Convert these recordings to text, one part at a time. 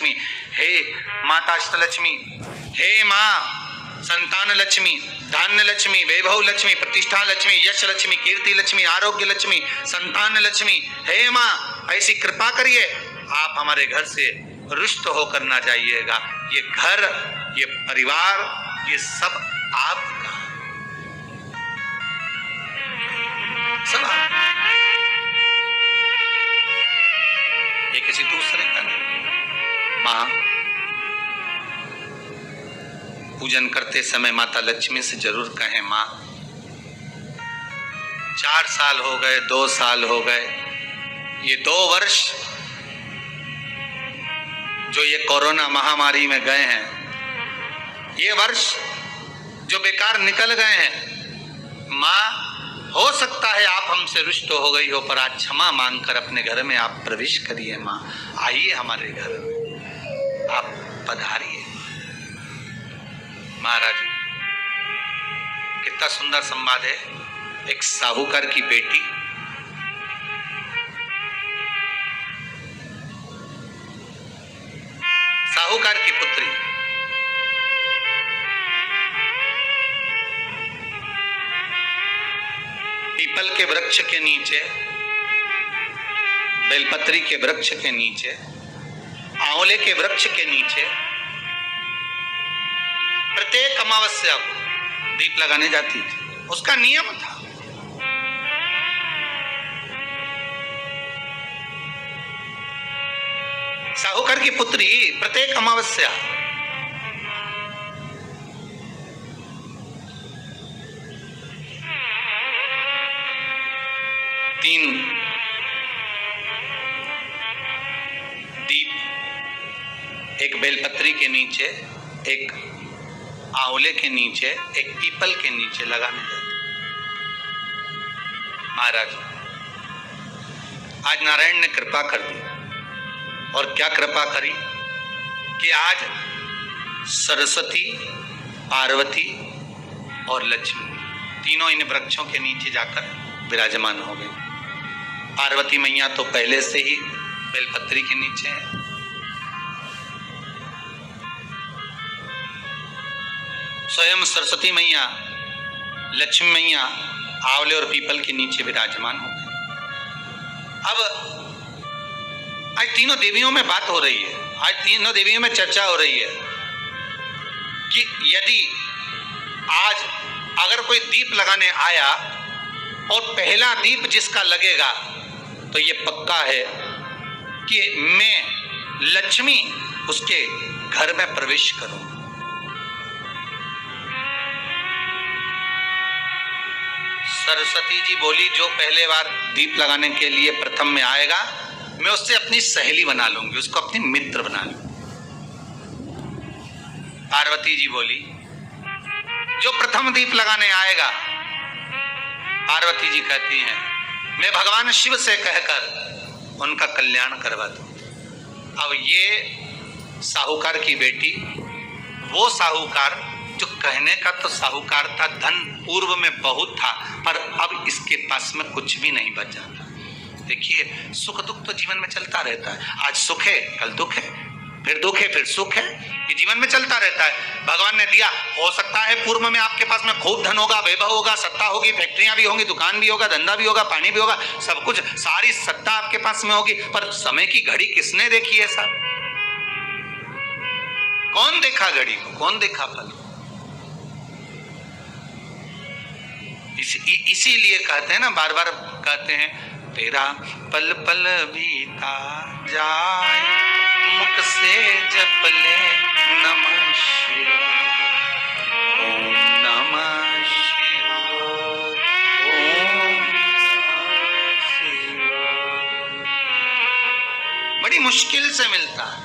लक्ष्मी, हे माता अष्टलक्ष्मी, हे माँ संतान लक्ष्मी, धान्य लक्ष्मी, वैभव लक्ष्मी, प्रतिष्ठा लक्ष्मी, यश लक्ष्मी, कीर्ति लक्ष्मी, आरोग्य लक्ष्मी, संतान लक्ष्मी, हे माँ ऐसी कृपा करिए। आप हमारे घर से रुष्ट होकर ना जाइएगा। ये घर, ये परिवार, ये सब आपका, सब आपका, ये किसी दूसरे का नहीं। माँ, पूजन करते समय माता लक्ष्मी से जरूर कहें, माँ 4 साल हो गए, 2 साल हो गए, ये 2 वर्ष जो ये कोरोना महामारी में गए हैं, ये वर्ष जो बेकार निकल गए हैं, माँ हो सकता है आप हमसे रुष्ट हो गई हो, पर आज क्षमा मांगकर अपने घर में आप प्रवेश करिए। माँ आइए हमारे घर में, आप पधारिए। महाराज कितना सुंदर संवाद है। एक साहूकार की बेटी साहूकार की पुत्री पीपल के वृक्ष के नीचे, बेलपत्री के वृक्ष के नीचे, आंवले के वृक्ष के नीचे प्रत्येक अमावस्या को दीप लगाने जाती थी। उसका नियम था। साहूकार की पुत्री प्रत्येक अमावस्या तीन दीप, एक बेलपत्री के नीचे, एक आंवले के नीचे, एक पीपल के नीचे लगाने जाते। महाराज आज नारायण ने कृपा कर दी, और क्या कृपा करी कि आज सरस्वती, पार्वती और लक्ष्मी तीनों इन वृक्षों के नीचे जाकर विराजमान हो गए। पार्वती मैया तो पहले से ही बेलपत्री के नीचे है। स्वयं सरस्वती मैया, लक्ष्मी मैया आंवले और पीपल के नीचे विराजमान हो गए। अब आज तीनों देवियों में बात हो रही है, आज तीनों देवियों में चर्चा हो रही है कि यदि आज अगर कोई दीप लगाने आया और पहला दीप जिसका लगेगा तो ये पक्का है कि मैं लक्ष्मी उसके घर में प्रवेश करूं। सरस्वती जी बोली, जो पहले बार दीप लगाने के लिए प्रथम में आएगा मैं उससे अपनी सहेली बना लूंगी, उसको अपनी मित्र बना लूंगी। पार्वती जी बोली, जो प्रथम दीप लगाने आएगा, पार्वती जी कहती हैं मैं भगवान शिव से कहकर उनका कल्याण करवा दूं। अब ये साहूकार की बेटी, वो साहूकार जो कहने का तो साहूकार था, धन पूर्व में बहुत था, पर अब इसके पास में कुछ भी नहीं बचा। देखिए सुख दुख तो जीवन में चलता रहता है। आज सुख है, कल दुख है, फिर दुख है, फिर सुख है, ये जीवन में चलता रहता है। भगवान ने दिया, हो सकता है पूर्व में आपके पास में खूब धन होगा, वैभव होगा, सत्ता होगी, फैक्ट्रियां भी होंगी, दुकान भी होगा, धंधा भी होगा, पानी भी होगा, सब कुछ, सारी सत्ता आपके पास में होगी, पर समय की घड़ी किसने देखी है साहब? कौन देखा घड़ी को, कौन देखा फल? इसीलिए कहते हैं ना, बार बार कहते हैं, तेरा पल पल बीता जाए, मुख से जप ले नमः शिवाय, ओम नमः शिवाय, ओम नमः शिवाय। बड़ी मुश्किल से मिलता है।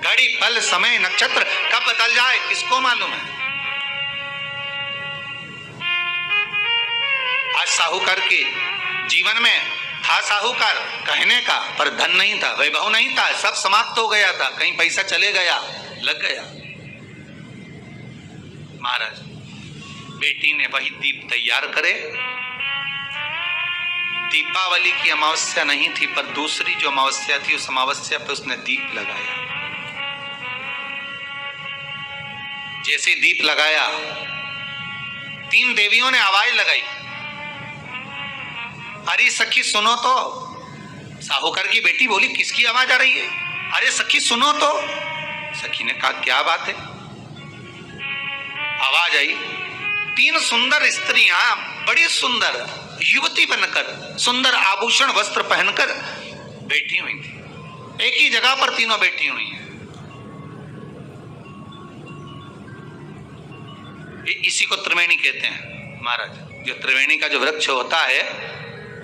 घड़ी, पल, समय, नक्षत्र कब बदल जाए किसको मालूम है? आज साहूकार के जीवन में था साहूकार कहने का, पर धन नहीं था, वैभव नहीं था, सब समाप्त हो गया था, कहीं पैसा चले गया, लग गया। महाराज बेटी ने वही दीप तैयार करे। दीपावली की अमावस्या नहीं थी, पर दूसरी जो अमावस्या थी उस अमावस्या पे उसने दीप लगाया। जैसे दीप लगाया, 3 देवियों ने आवाज लगाई, अरे सखी सुनो तो। साहूकार की बेटी बोली, किसकी आवाज आ रही है? अरे सखी सुनो तो। सखी ने कहा, क्या बात है? आवाज आई, 3 सुंदर स्त्रियां, बड़ी सुंदर युवती बनकर, सुंदर आभूषण वस्त्र पहनकर बैठी हुई थी। एक ही जगह पर तीनों बैठी हुई हैं। इसी को त्रिवेणी कहते हैं महाराज। जो त्रिवेणी का जो वृक्ष होता है,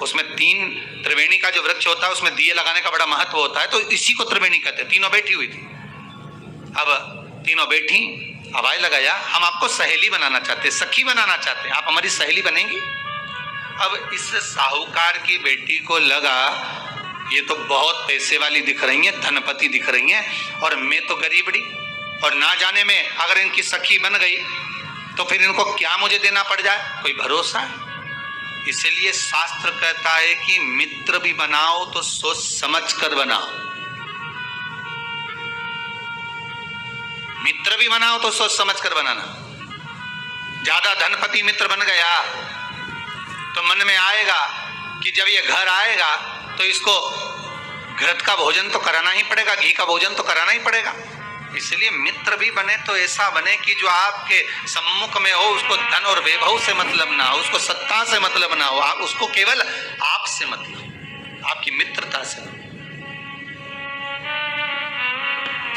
उसमें 3 त्रिवेणी का जो वृक्ष होता है, उसमें दिए लगाने का बड़ा महत्व होता है, तो इसी को त्रिवेणी कहते हैं। तीनों बैठी हुई थी। अब तीनों बैठी, आवाज लगाया, हम आपको सहेली बनाना चाहते, सखी बनाना चाहते, आप हमारी सहेली बनेंगी? अब इस साहूकार की बेटी को लगा, ये तो बहुत पैसे वाली दिख रही है, धनपति दिख रही है, और मैं तो गरीबड़ी, और ना जाने में अगर इनकी सखी बन गई तो फिर इनको क्या मुझे देना पड़ जाए, कोई भरोसा है? इसलिए शास्त्र कहता है कि मित्र भी बनाओ तो सोच समझ कर बनाओ। मित्र भी बनाओ तो सोच समझ कर बनाना। ज्यादा धनपति मित्र बन गया तो मन में आएगा कि जब ये घर आएगा तो इसको घृत का भोजन तो कराना ही पड़ेगा, घी का भोजन तो कराना ही पड़ेगा। इसलिए मित्र भी बने तो ऐसा बने कि जो आपके सम्मुख में हो, उसको धन और वैभव से मतलब ना हो, उसको सत्ता से मतलब ना हो, आप उसको केवल आपसे मतलब, आपकी मित्रता से।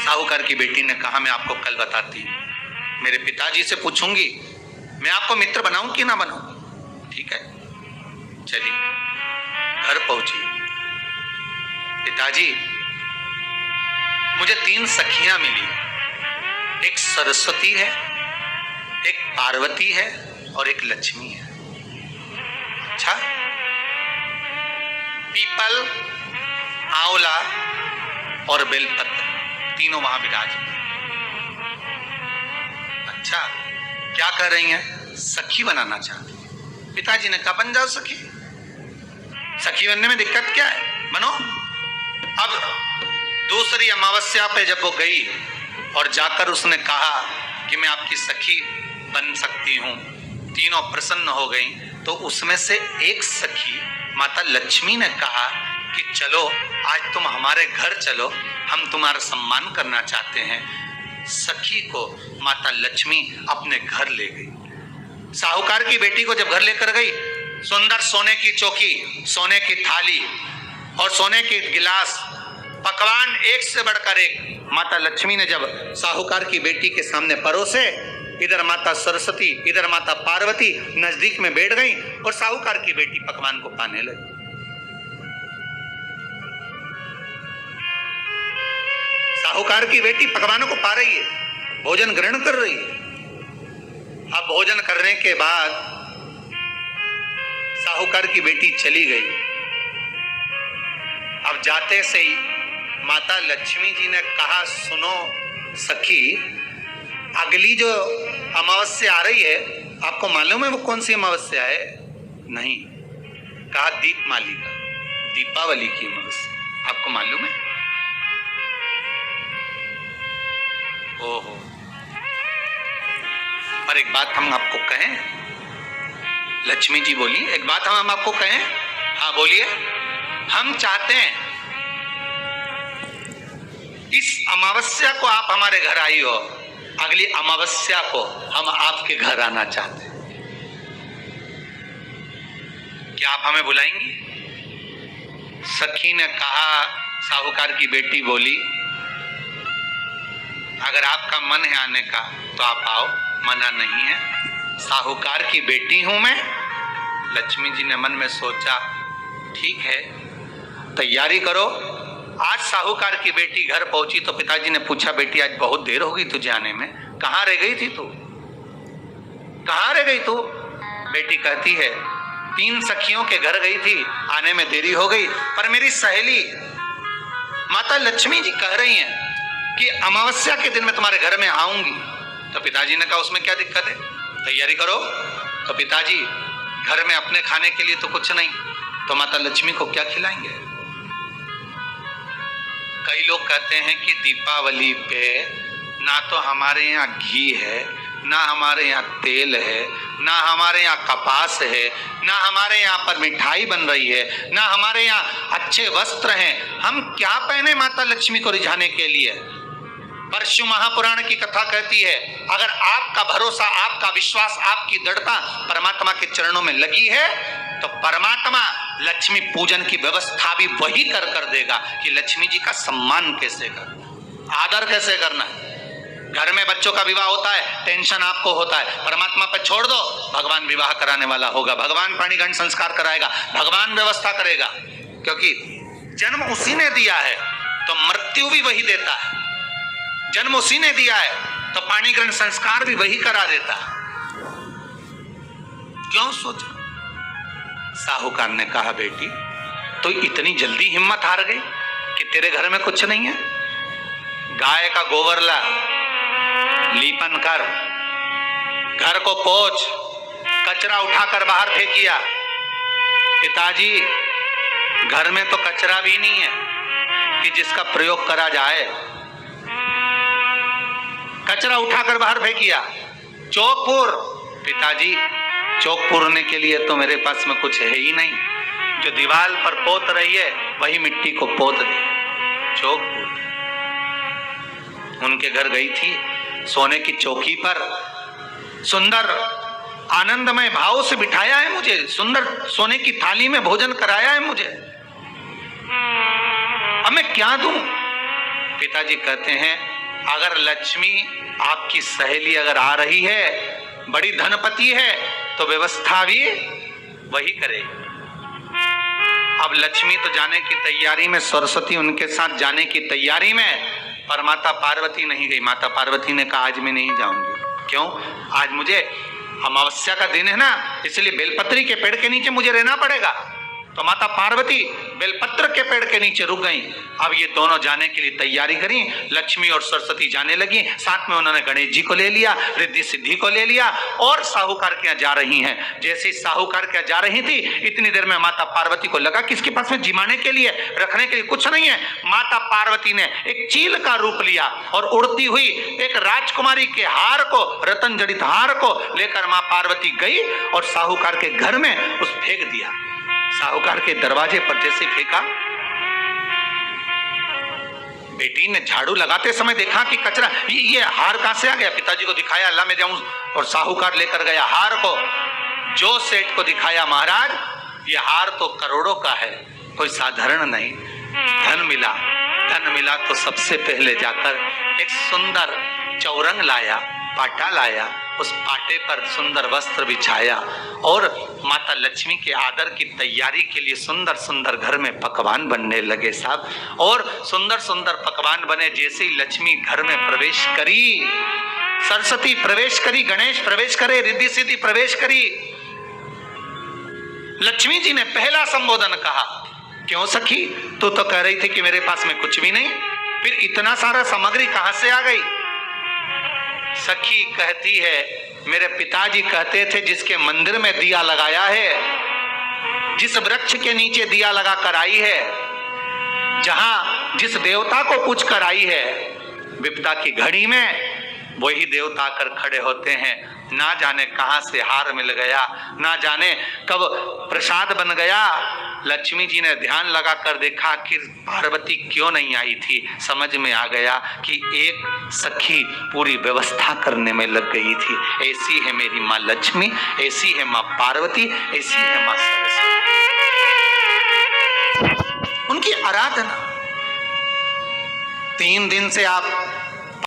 साहूकार की बेटी ने कहा, मैं आपको कल बताती, मेरे पिताजी से पूछूंगी मैं आपको मित्र बनाऊं कि ना बनाऊं। ठीक है, चलिए घर पहुंची। पिताजी, मुझे 3 सखियां मिली, एक सरस्वती है, एक पार्वती है और एक लक्ष्मी है। अच्छा, पीपल, आंवला और बेलपत्र तीनों वहां विराजमान। अच्छा, क्या कर रही हैं? सखी बनाना चाहती। पिताजी ने कहा, बन जाओ सखी। सखी बनने में दिक्कत क्या है, बनो। अब दूसरी अमावस्या पे जब वो गई और जाकर उसने कहा कि मैं आपकी सखी बन सकती हूं, तीनों प्रसन्न हो गई। तो उसमें से एक सखी माता लक्ष्मी ने कहा कि चलो आज तुम हमारे घर चलो, हम तुम्हारा सम्मान करना चाहते हैं। सखी को माता लक्ष्मी अपने घर ले गई। साहूकार की बेटी को जब घर लेकर गई, सुंदर सोने की चौकी, सोने की थाली और सोने के गिलास, पकवान एक से बढ़कर एक माता लक्ष्मी ने जब साहूकार की बेटी के सामने परोसे, इधर माता सरस्वती, इधर माता पार्वती नजदीक में बैठ गई और साहूकार की बेटी पकवान को पाने लगी। साहूकार की बेटी पकवानों को पा रही है, भोजन ग्रहण कर रही है। अब भोजन करने के बाद साहूकार की बेटी चली गई। अब जाते से ही माता लक्ष्मी जी ने कहा, सुनो सखी, अगली जो अमावस्या आ रही है, आपको मालूम है वो कौन सी अमावस्या है? नहीं। कहा, दीपमालिका, दीपावली की अमावस्या, आपको मालूम है? ओहो, और एक बात हम आपको कहें? लक्ष्मी जी बोली, एक बात हम आपको कहें? हाँ बोलिए। हम चाहते हैं इस अमावस्या को आप हमारे घर आई हो, अगली अमावस्या को हम आपके घर आना चाहते हैं, क्या आप हमें बुलाएंगी? सखी ने कहा, साहूकार की बेटी बोली, अगर आपका मन है आने का तो आप आओ, मना नहीं है। साहूकार की बेटी हूं मैं। लक्ष्मी जी ने मन में सोचा, ठीक है, तैयारी करो। आज साहूकार की बेटी घर पहुंची तो पिताजी ने पूछा, बेटी आज बहुत देर हो गई तुझे आने में, कहां रह गई थी तू, कहां रह गई तू? बेटी कहती है, 3 सखियों के घर गई थी, आने में देरी हो गई, पर मेरी सहेली माता लक्ष्मी जी कह रही हैं कि अमावस्या के दिन मैं तुम्हारे घर में आऊंगी। तो पिताजी ने कहा, उसमें क्या दिक्कत है, तैयारी करो। तो पिताजी, घर में अपने खाने के लिए तो कुछ नहीं, तो माता लक्ष्मी को क्या खिलाएंगे? कई लोग कहते हैं कि दीपावली पे ना तो हमारे यहाँ घी है ना हमारे यहाँ तेल है, ना हमारे यहाँ कपास है, ना हमारे यहाँ पर मिठाई बन रही है, ना हमारे यहाँ अच्छे वस्त्र हैं। हम क्या पहने माता लक्ष्मी को रिझाने के लिए? परशु महापुराण की कथा कहती है, अगर आपका भरोसा, आपका विश्वास, आपकी दृढ़ता परमात्मा के चरणों में लगी है तो परमात्मा लक्ष्मी पूजन की व्यवस्था भी वही कर देगा कि लक्ष्मी जी का सम्मान कैसे करना, आदर कैसे करना है। घर में बच्चों का विवाह होता है, टेंशन आपको होता है, परमात्मा पर छोड़ दो, भगवान विवाह कराने वाला होगा, भगवान पाणिग्रहण संस्कार कराएगा, भगवान व्यवस्था करेगा, क्योंकि जन्म उसी ने दिया है तो मृत्यु भी वही देता है। जन्म उसी ने दिया है तो पाणिग्रहण संस्कार भी वही करा देता है। क्यों सोचा? साहूकार ने कहा, बेटी तो इतनी जल्दी हिम्मत हार गई कि तेरे घर में कुछ नहीं है? गाय का गोबर ला, लीपन कर, घर को पोंछ, कचरा उठाकर बाहर फेंकिया। पिताजी घर में तो कचरा भी नहीं है कि जिसका प्रयोग करा जाए। कचरा उठाकर बाहर फेंकिया। चौक पूर, पिताजी चौक पूरने के लिए तो मेरे पास में कुछ है ही नहीं, जो दीवार पर पोत रही है वही मिट्टी को पोत दे। चौक पूर। उनके घर गई थी, सोने की चौकी पर सुंदर आनंदमय भाव से बिठाया है मुझे, सुंदर सोने की थाली में भोजन कराया है मुझे, अब मैं क्या दूं? पिताजी कहते हैं, अगर लक्ष्मी आपकी सहेली अगर आ रही है, बड़ी धनपति है, तो व्यवस्था भी वही करेगी। अब लक्ष्मी तो जाने की तैयारी में, सरस्वती उनके साथ जाने की तैयारी में, पर माता पार्वती नहीं गई। माता पार्वती ने कहा, आज मैं नहीं जाऊंगी। क्यों? आज मुझे अमावस्या का दिन है ना, इसलिए बेलपत्री के पेड़ के नीचे मुझे रहना पड़ेगा। तो माता पार्वती बेलपत्र के पेड़ के नीचे रुक गई। अब ये दोनों जाने के लिए तैयारी करी। लक्ष्मी और सरस्वती जाने लगी, साथ में उन्होंने गणेश जी को ले लिया, रिद्धि सिद्धि को ले लिया और साहूकार के यहाँ जा रही हैं। जैसे ही साहूकार के यहाँ जा रही थी, इतनी देर में माता पार्वती को लगा कि इसके पास में जिमाने के लिए, रखने के लिए कुछ नहीं है। माता पार्वती ने एक चील का रूप लिया और उड़ती हुई एक राजकुमारी के हार को, रतन जड़ित हार को लेकर मां पार्वती गई और साहूकार के घर में उस फेंक दिया। साहूकार के दरवाजे पर जैसे फेंका, बेटी ने झाड़ू लगाते समय देखा कि कचरा, ये हार कहां से आ गया? पिताजी को दिखाया, अल्लाह मैं जाऊं, और साहूकार लेकर गया हार को। जो सेठ को दिखाया, महाराज ये हार तो करोड़ों का है, कोई साधारण नहीं। धन मिला तो सबसे पहले जाकर एक सुंदर चौरंग लाया, पाटा लाया, उस पाटे पर सुंदर वस्त्र बिछाया और माता लक्ष्मी के आदर की तैयारी के लिए सुंदर सुंदर घर में पकवान बनने लगे साहब। और सुंदर सुंदर पकवान बने। जैसे ही लक्ष्मी घर में प्रवेश करी, सरस्वती प्रवेश करी, गणेश प्रवेश करे, रिद्धि सिद्धि प्रवेश करी, लक्ष्मी जी ने पहला संबोधन कहा, क्यों सखी, तू तो कह रही थी कि मेरे पास में कुछ भी नहीं, फिर इतना सारा सामग्री कहां से आ गई? सखी कहती है, मेरे पिताजी कहते थे, जिसके मंदिर में दिया लगाया है, जिस वृक्ष के नीचे दिया लगा कर आई है, जहां जिस देवता को पूछ कर आई है, विपदा की घड़ी में वही देवता आकर खड़े होते हैं। ना जाने कहां से हार मिल गया, ना जाने कब प्रसाद बन गया। लक्ष्मी जी ने ध्यान लगा कर देखा कि पार्वती क्यों नहीं आई थी। समझ में आ गया कि एक सखी पूरी व्यवस्था करने में लग गई थी। ऐसी है मेरी माँ लक्ष्मी, ऐसी है माँ पार्वती, ऐसी है माँ सरस्वती। उनकी आराधना 3 दिन से आप